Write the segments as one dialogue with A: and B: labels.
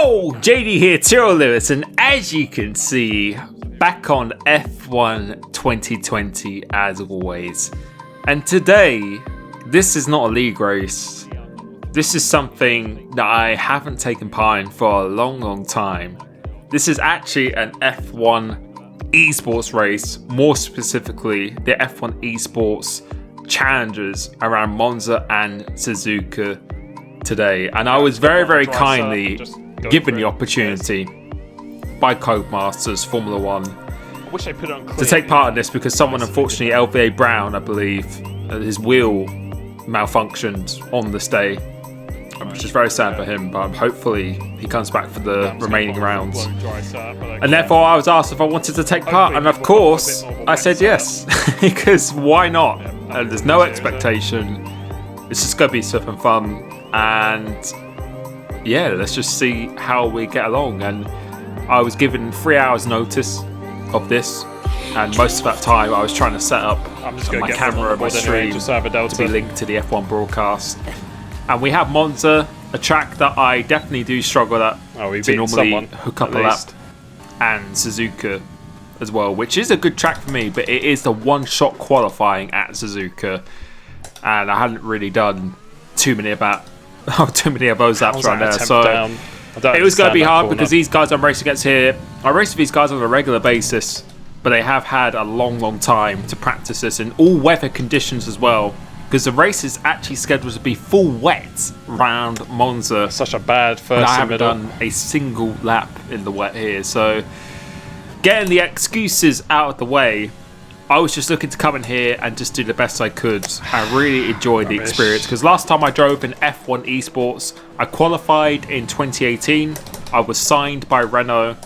A: Yo, JD here, Tyrrell Lewis, and as you can see, back on F1 2020 as always. And today, this is not a league race. This is something that I haven't taken part in for a long time. This is actually an F1 Esports race, more specifically the F1 Esports Challengers around Monza and Suzuka today. And I was very kindly given the opportunity by Codemasters Formula One to take part in this because someone, unfortunately, LVA Brown, I believe, his wheel malfunctioned on this day, which is very sad for him, but hopefully he comes back for the remaining rounds. And therefore I was asked if I wanted to take part, and of course I said yes, because why not? And there's no expectation, it's just going to be something fun, and yeah, let's just see how we get along. And I was given 3 hours notice of this, and most of that time I was trying to set up my camera and my stream to be linked to the F1 broadcast. And we have Monza, a track that I definitely do struggle at to normally hook up a lap, and Suzuka as well, which is a good track for me, but it is the one-shot qualifying at Suzuka, and I hadn't really done too many of those laps right there. So it was going to be hard because these guys I'm racing against here, I race with these guys on a regular basis, but they have had a long time to practice this in all weather conditions as well, because the race is actually scheduled to be full wet round Monza.
B: Such a bad first.
A: I haven't done a single lap in the wet here, so getting the excuses out of the way, I was just looking to come in here and just do the best I could. I really enjoyed the experience, because last time I drove in F1 Esports, I qualified in 2018. I was signed by Renault,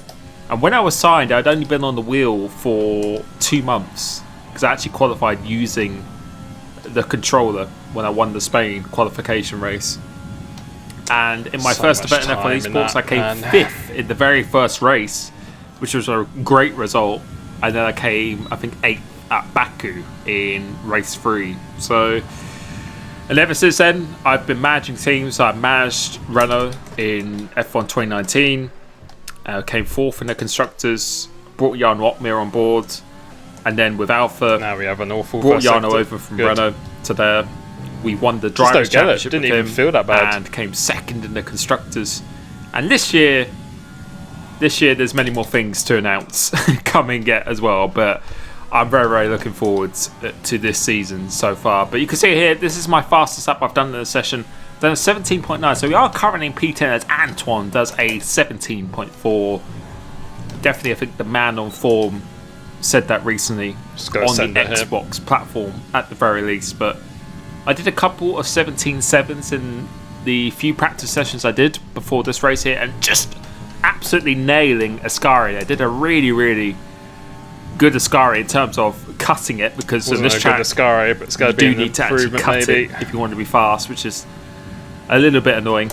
A: and when I was signed, I'd only been on the wheel for 2 months, because I actually qualified using the controller when I won the Spain qualification race. And in my first event in F1 Esports, I came 5th in the very first race, which was a great result. And then I came, I think, 8th at Baku in race 3. So, and ever since then, I've been managing teams. I managed Renault in F1 2019, came 4th in the constructors, brought Jan Otmir on board, and then with Alpha,
B: now we have an awful
A: brought Jarno over from Renault to there. We won the Drivers' Championship with him,
B: even feel that bad,
A: and came 2nd in the constructors. And this year there's many more things to announce coming yet as well, but I'm very looking forward to this season so far. But you can see here, this is my fastest lap I've done in the session. Done a 17.9, so we are currently in P10 as Antoine does a 17.4. Definitely, I think the man on form said that recently on the Xbox platform at the very least. But I did a couple of 17.7s in the few practice sessions I did before this race here, and just absolutely nailing Ascari. I did a really good Ascari in terms of cutting it, because in this track
B: Ascari, but it's going
A: you
B: to be
A: do need to actually cut it if you want to be fast, which is a little bit annoying.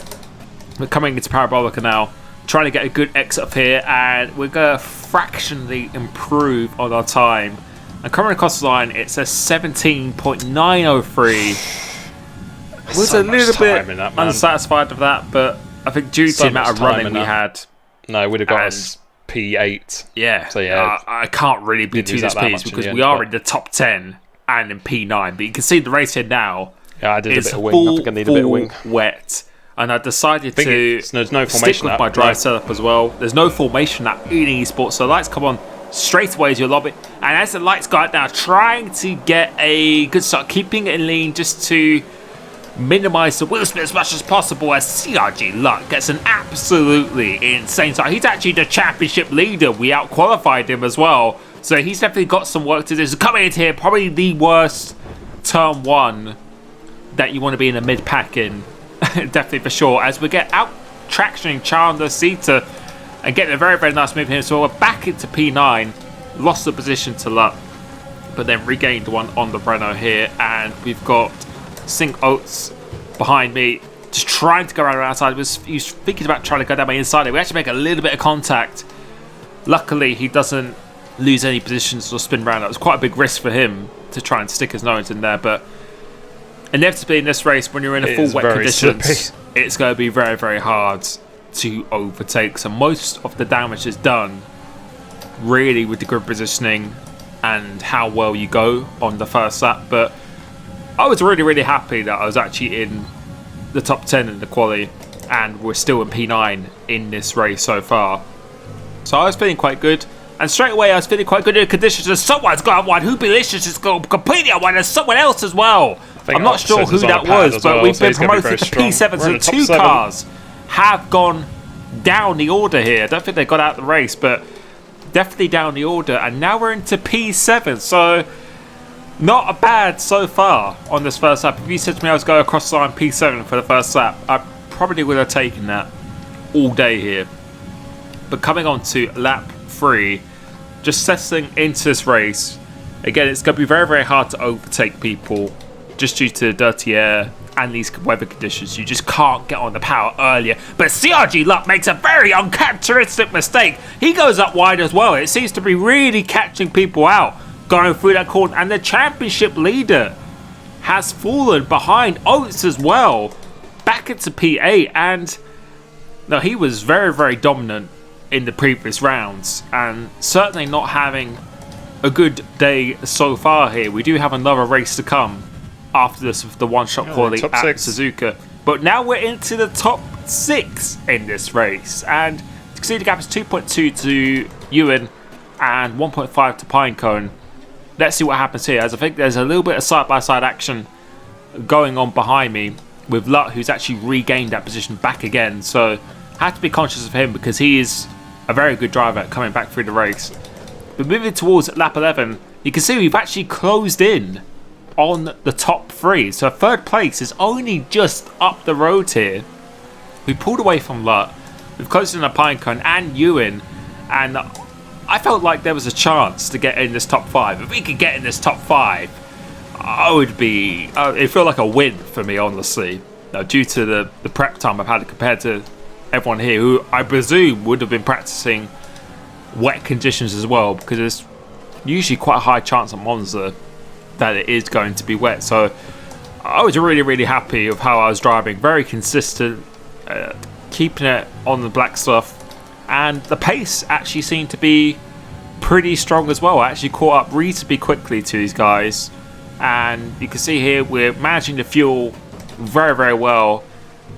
A: We're coming into Parabolica now, trying to get a good exit up here, and we're going to fractionally improve on our time. And coming across the line, it says 17.903. Was a little bit unsatisfied with that, but I think due to the amount of running we had,
B: no, it would have got us P8.
A: Yeah,
B: so yeah,
A: I can't really be too displeased because we are in the top 10 and in P9. But you can see the race here now.
B: Yeah, I did a bit of wing. I think I need a bit of wing.
A: Wet. And I decided to
B: there's no formation
A: stick with my drive setup as well. There's no formation app in esports, so the lights come on straight away as you lob it. And as the lights go out now, trying to get a good start, keeping it in lean just to minimise the wheel spin as much as possible, as CRG Luck gets an absolutely insane start. He's actually the championship leader. We out-qualified him as well. So he's definitely got some work to do. So coming into here, probably the worst turn 1 that you want to be in a mid-pack in. Definitely for sure, as we get out tractioning Chandler Sita and getting a very nice move here. So we're back into P9, lost the position to Luck, but then regained one on the Renault here, and we've got Sink Oates behind me, just trying to go around the outside. He was thinking about trying to go down my inside. We actually make a little bit of contact. Luckily, he doesn't lose any positions or spin around. That was quite a big risk for him to try and stick his nose in there, but inevitably in this race, when you're in a full wet conditions, it's going to be very hard to overtake. So most of the damage is done really with the grid positioning and how well you go on the first lap. But I was really happy that I was actually in the top 10 in the quali, and we're still in P9 in this race so far. So I was feeling quite good. And straight away I was feeling quite good in the conditions. And someone's got one. Whoopilicious has gone completely on one. There's someone else as well. I'm not sure who that was, but we've been promoted to P7. So 2 cars have gone down the order here. I don't think they got out the race, but definitely down the order. And now we're into P7. So not a bad so far on this first lap. If you said to me I was going across the line P7 for the first lap, I probably would have taken that all day here. But coming on to lap 3, just settling into this race, again, it's going to be very hard to overtake people just due to the dirty air and these weather conditions. You just can't get on the power earlier. But CRG Luck makes a very uncharacteristic mistake. He goes up wide as well. It seems to be really catching people out going through that corner. And the championship leader has fallen behind Oates as well, back into P8. And no, he was very dominant in the previous rounds, and certainly not having a good day so far here. We do have another race to come after this with the one-shot quality at Suzuka. But now we're into the top 6 in this race, and you can see the gap is 2.2 to Ewan and 1.5 to Pinecone. Let's see what happens here, as I think there's a little bit of side-by-side action going on behind me with Lutt, who's actually regained that position back again. So I have to be conscious of him because he is a very good driver coming back through the race. But moving towards lap 11, you can see we've actually closed in on the top 3. So 3rd place is only just up the road here. We pulled away from Lutt. We've closed in on Pinecone and Ewan. And I felt like there was a chance to get in this top 5. If we could get in this top 5, it'd feel like a win for me, honestly. Now, due to the prep time I've had compared to everyone here, who I presume would have been practicing wet conditions as well, because there's usually quite a high chance on Monza that it is going to be wet. So I was really happy with how I was driving, very consistent, keeping it on the black stuff, and the pace actually seemed to be pretty strong as well. I actually caught up reasonably quickly to these guys, and you can see here we're managing the fuel very well.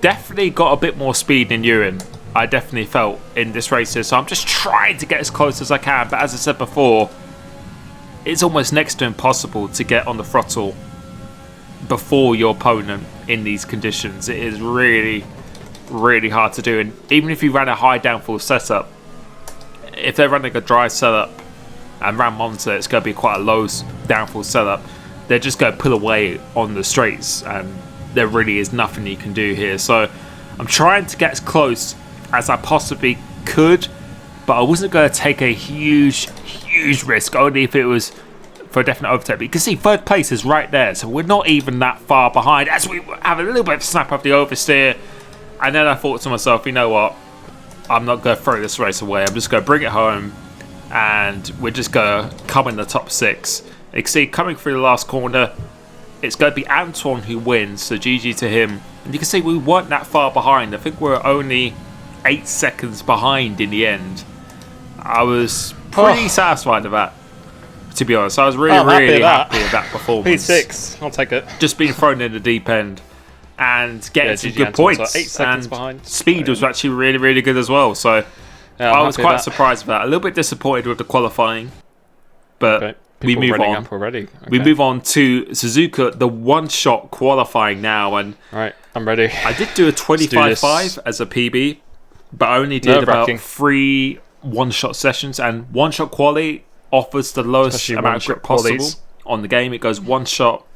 A: Definitely got a bit more speed than Ewan, I definitely felt, in this race here. So I'm just trying to get as close as I can. But as I said before, it's almost next to impossible to get on the throttle before your opponent in these conditions. It is really hard to do. And even if you ran a high downforce setup, if they're running a dry setup and ran Monza, it's going to be quite a low downforce setup. They're just going to pull away on the straights, and there really is nothing you can do here. So I'm trying to get as close as I possibly could, but I wasn't going to take a huge risk, only if it was for a definite overtake. But you can see 3rd place is right there, so we're not even that far behind, as we have a little bit of snap of the oversteer. And then I thought to myself, you know what, I'm not going to throw this race away. I'm just going to bring it home, and we're just going to come in the top 6. You can see coming through the last corner, it's going to be Antoine who wins, so GG to him. And you can see we weren't that far behind. I think we're only 8 seconds behind in the end. I was pretty satisfied with that, to be honest. I was really happy with that performance.
B: P6, I'll take it.
A: Just being thrown in the deep end and getting some good points.
B: 8 seconds
A: and
B: behind.
A: Speed was actually really good as well. So I was quite surprised with that. A little bit disappointed with the qualifying, but we move on. We move on to Suzuka, the one-shot qualifying now. And
B: right, I'm ready.
A: I did do a 25.5 as a PB, but I only did about 3 one-shot sessions. And one-shot quali offers the lowest amount of grip possible on the game. It goes one shot,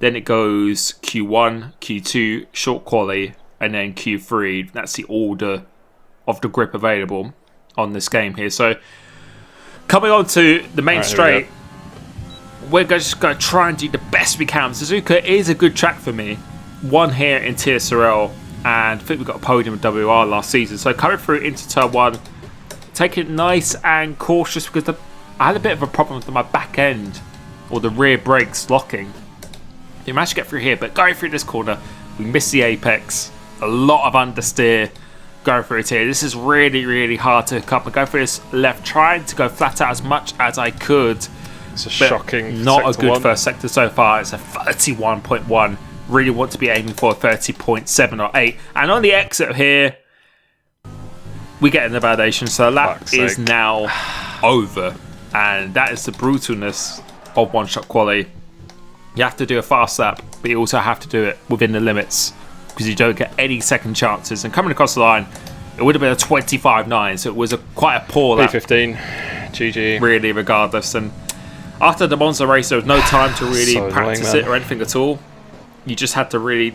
A: then it goes Q1, Q2, short quali, and then Q3. That's the order of the grip available on this game here. So coming on to the main straight, we're just going to try and do the best we can. Suzuka is a good track for me. Won here in TSRL, and I think we got a podium with WR last season. So coming through into turn 1, taking it nice and cautious, because I had a bit of a problem with my back end, or the rear brakes locking. We managed to get through here, but going through this corner, we missed the apex. A lot of understeer, going through it here. This is really, really hard to hook up. I'm going through this left, trying to go flat out as much as I could.
B: It's a shocking
A: not a good
B: one.
A: first sector so far. It's a 31.1. Really want to be aiming for a 30.7 or 8. And on the exit here, we get an validation. So the lap is now over. And that is the brutalness of one-shot quali. You have to do a fast lap, but you also have to do it within the limits, because you don't get any second chances. And coming across the line, it would have been a 25.9, so it was quite a poor lap.
B: P15, GG.
A: Really, regardless. And after the Monza race, there was no time to really practice it or anything at all. You just had to really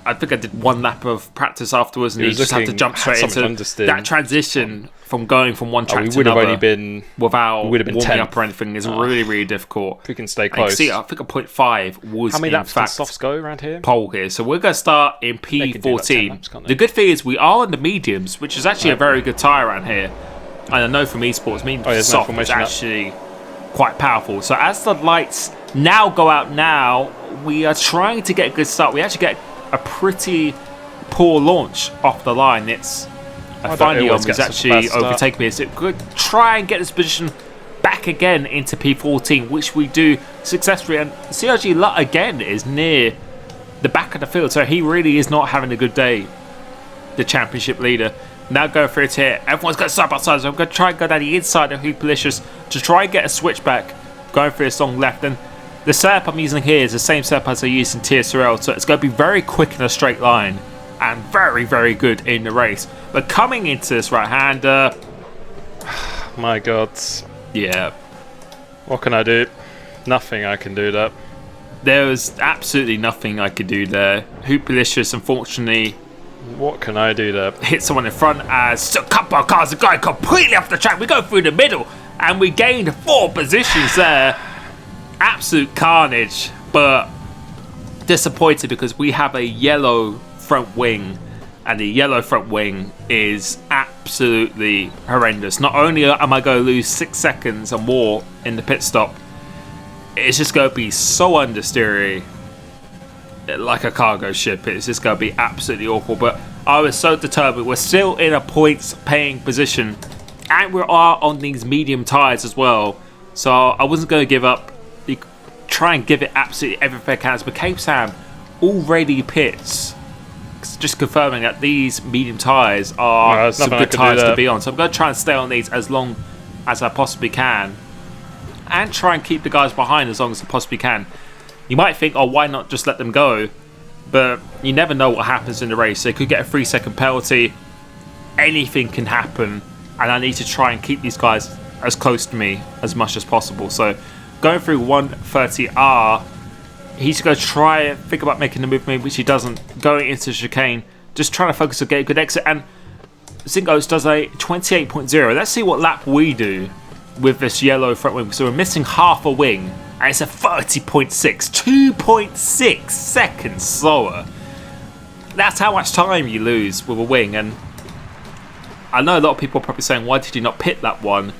A: I think I did one lap of practice afterwards, and you just had to jump straight into that transition from going from one track to another.
B: Only been
A: without warming
B: 10th.
A: up or anything is really, really difficult.
B: If we can stay close.
A: See, I think a 0.5 was
B: how many laps
A: in fact
B: does softs go around here?
A: Pole here. So we're going to start in P14.
B: Laps,
A: the good thing is we are on the mediums, which is actually a very good tyre around here. And I know from esports, soft is actually quite powerful. So as the lights now go out now, we are trying to get a good start. We actually get a pretty poor launch off the line. It's finally is actually overtaking me. So good. Try and get this position back again into P14, which we do successfully. And CRG Lutt again is near the back of the field, so he really is not having a good day. The championship leader. Now going through it here. Everyone's got side by side, so I'm going to try and go down the inside of Hooplicious to try and get a switchback going through this long left. And the setup I'm using here is the same setup as I used in TSRL, so it's going to be very quick in a straight line and very, very good in the race. But coming into this right-hander...
B: My God.
A: Yeah.
B: What can I do? Nothing I can do that.
A: There was absolutely nothing I could do there. Hooplicious, unfortunately...
B: What can I do there?
A: Hit someone in front as a couple of cars are going completely off the track. We go through the middle and we gained 4 positions there. Absolute carnage, but disappointed because we have a yellow front wing, and the yellow front wing is absolutely horrendous. Not only am I going to lose 6 seconds or more in the pit stop, it's just going to be so understeery, like a cargo ship. It's just going to be absolutely awful. But I was so determined. We're still in a points paying position, and we are on these medium tyres as well, so I wasn't going to give up. You try and give it absolutely everything I can. But Cape Sam already pits, just confirming that these medium tyres are some good tyres to be on. So I'm going to try and stay on these as long as I possibly can, and try and keep the guys behind as long as I possibly can. You might think, oh, why not just let them go? But you never know what happens in the race. They could get a 3-second penalty. Anything can happen, and I need to try and keep these guys as close to me as much as possible. So going through 130R, he's going to try and think about making the movement, which he doesn't. Going into the chicane, just trying to focus on getting a good exit. And Zingos does a 28.0. Let's see what lap we do with this yellow front wing. So we're missing half a wing, and it's a 30.6, 2.6 seconds slower. That's how much time you lose with a wing. And I know a lot of people are probably saying, why did you not pit that one?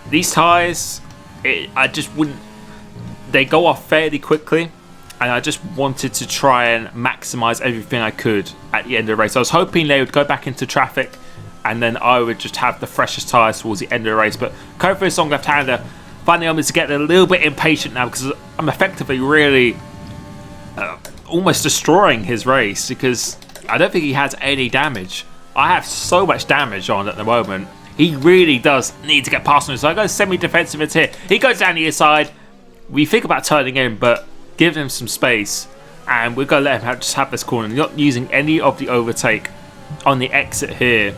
A: These tyres, I just wouldn't. They go off fairly quickly, and I just wanted to try and maximise everything I could at the end of the race. I was hoping they would go back into traffic, and then I would just have the freshest tyres towards the end of the race. But going for a long left-hander, finally I'm just getting a little bit impatient now, because I'm effectively really almost destroying his race, because I don't think he has any damage. I have so much damage on at the moment. He really does need to get past me. So I go semi-defensive into here. He goes down the inside. We think about turning in, but give him some space, and we're going to let him just have this corner. Not using any of the overtake on the exit here.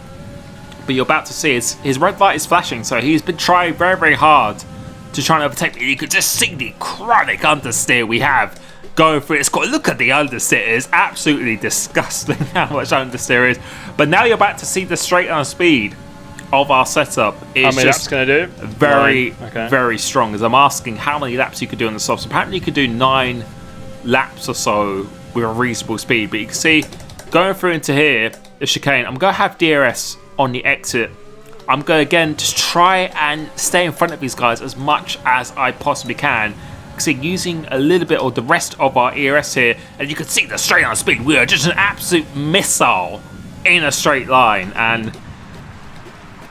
A: But you're about to see his red light is flashing, so he's been trying very, very hard to try and overtake me. You can just see the chronic understeer we have going through this corner. Look at the understeer. It's absolutely disgusting how much understeer is. But now you're about to see the straight on speed of our setup. Is
B: how many laps can I do?
A: Very, very strong. As I'm asking how many laps you could do on the softs. Apparently you could do 9 laps or so with a reasonable speed. But you can see going through into here, the chicane, I'm going to have DRS on the exit. I'm going to again just try and stay in front of these guys as much as I possibly can. See, using a little bit of the rest of our ERS here, and you can see the straight on speed. We are just an absolute missile in a straight line. And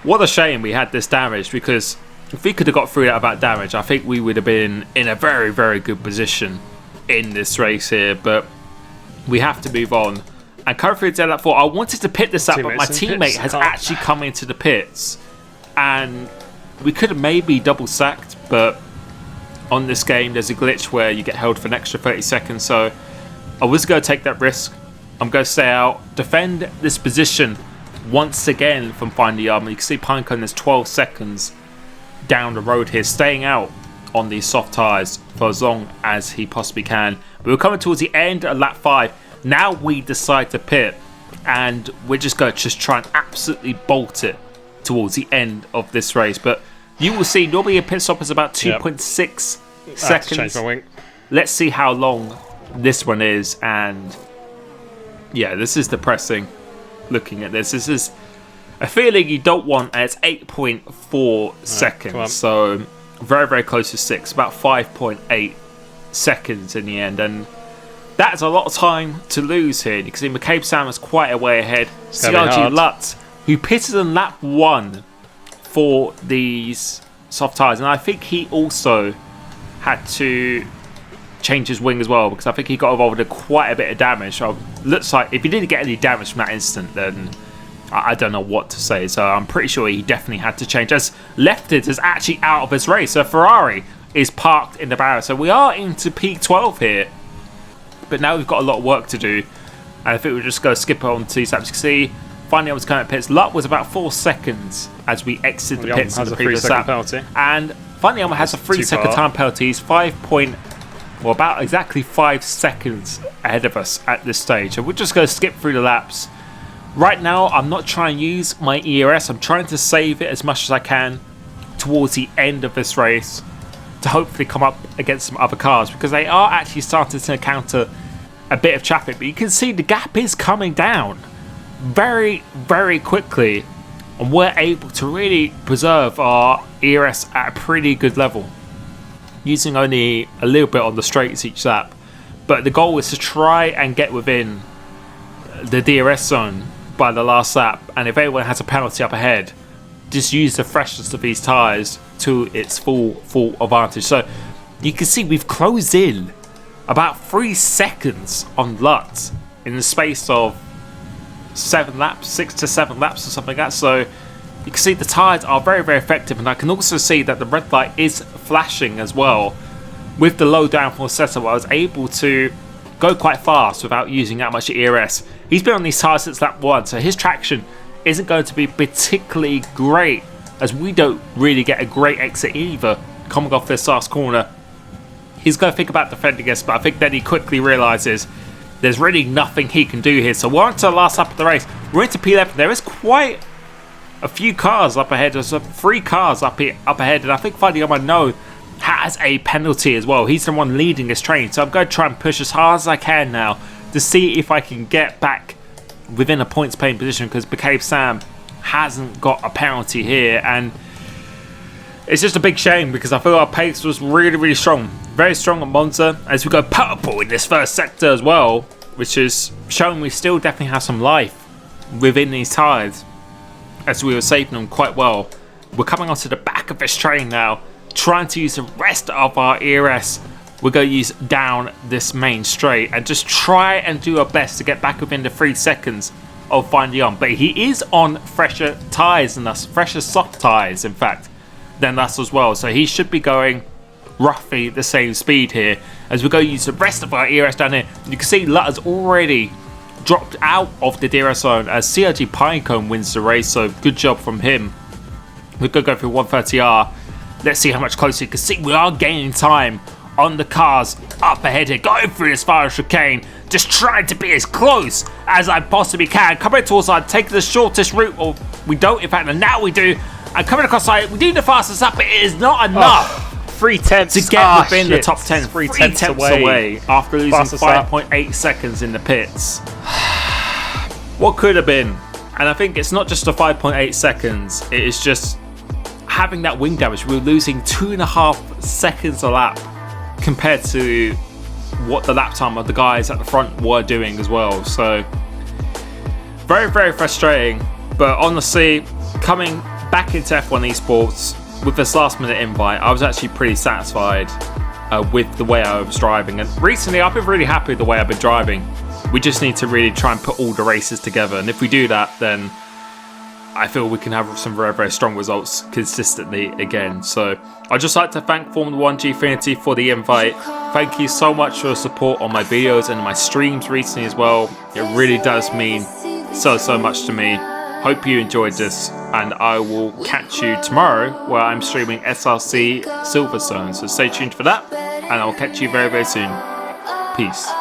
A: what a shame we had this damage, because if we could have got through that without damage, I think we would have been in a very, very good position in this race here. But we have to move on. And coming through to lap 4, I wanted to pit this up, but my teammate has actually come into the pits. And we could have maybe double sacked, but on this game there's a glitch where you get held for an extra 30 seconds. So I was going to take that risk. I'm going to stay out, defend this position once again from finding the arm. You can see Pinecone is 12 seconds down the road here, staying out on these soft tyres for as long as he possibly can. But we're coming towards the end of lap 5. Now we decide to pit, and we're just going to try and absolutely bolt it towards the end of this race. But you will see, normally a pit stop is about 2.6 seconds.
B: Change my wing.
A: Let's see how long this one is. And yeah, this is depressing looking at this. This is a feeling you don't want, and it's 8.4 seconds. So very, very close to 6, about 5.8 seconds in the end. And that's a lot of time to lose here. You can see McCabe Sam is quite a way ahead. CRG Lutz, who pitted in lap 1 for these soft tyres, and I think he also had to change his wing as well, because I think he got involved in quite a bit of damage. So looks like if he didn't get any damage from that instant, then I don't know what to say. So I'm pretty sure he definitely had to change, as Leftid is actually out of his race. So Ferrari is parked in the barrier. So we are into peak 12 here, but now we've got a lot of work to do, and I think we'll just go skip on to laps. You can see finally I was coming at pits. Luck was about 4 seconds as we exited the pits in the previous lap. And finally has a 3-second time penalty. He's about exactly 5 seconds ahead of us at this stage. So we're just going to skip through the laps. Right now, I'm not trying to use my ERS. I'm trying to save it as much as I can towards the end of this race to hopefully come up against some other cars, because they are actually starting to encounter a bit of traffic. But you can see the gap is coming down very, very quickly, and we're able to really preserve our ERS at a pretty good level, using only a little bit on the straights each lap. But the goal is to try and get within the DRS zone by the last lap, and if anyone has a penalty up ahead, just use the freshness of these tyres to its full advantage. So you can see we've closed in about 3 seconds on Lutz in the space of 7 laps, 6 to 7 laps or something like that. So you can see the tyres are very, very effective, and I can also see that the red light is flashing as well. With the low downforce setup, I was able to go quite fast without using that much ERS. He's been on these tyres since lap 1, so his traction isn't going to be particularly great, as we don't really get a great exit either coming off this last corner. He's going to think about defending us, but I think then he quickly realises there's really nothing he can do here. So we're on to the last lap of the race. We're into P11. There is quite a few cars up ahead. There's 3 cars up ahead, and I think Fadi Omano has a penalty as well. He's the one leading this train, so I'm going to try and push as hard as I can now to see if I can get back within a points paying position, because McCabe Sam hasn't got a penalty here, and it's just a big shame because I feel our pace was really, really strong. Very strong at Monza, as we go purple in this first sector as well, which is showing we still definitely have some life within these tyres, as we were saving them quite well. We're coming onto the back of this train now, trying to use the rest of our ERS. We're going to use down this main straight and just try and do our best to get back within the 3 seconds of finding on. But he is on fresher tyres than us, fresher soft tyres in fact, than us as well. So he should be going roughly the same speed here, as we go use the rest of our ERS down here. You can see Lutter's already dropped out of the DRS zone as CRG Pinecone wins the race, so good job from him. We're going to go through 130R. Let's see how much closer you can see. We are gaining time on the cars up ahead here, going through this final chicane, just trying to be as close as I possibly can. Coming towards side, taking the shortest route, or we don't in fact, and now we do. And coming across side, we do the fastest up, but it is not enough.
B: 3 tenths
A: to get within the top 10.
B: 3 tenths away
A: after losing 5.8 seconds in the pits. What could have been? And I think it's not just the 5.8 seconds, it is just having that wing damage. We were losing 2.5 seconds a lap compared to what the lap time of the guys at the front were doing as well. So very, very frustrating. But honestly, coming back into F1 Esports with this last minute invite, I was actually pretty satisfied with the way I was driving. And recently, I've been really happy with the way I've been driving. We just need to really try and put all the races together. And if we do that, then I feel we can have some very, very strong results consistently again. So I'd just like to thank Formula 1 Gfinity for the invite. Thank you so much for your support on my videos and my streams recently as well. It really does mean so much to me. Hope you enjoyed this, and I will catch you tomorrow where I'm streaming SRC Silverstone. So stay tuned for that, and I'll catch you very, very soon. Peace.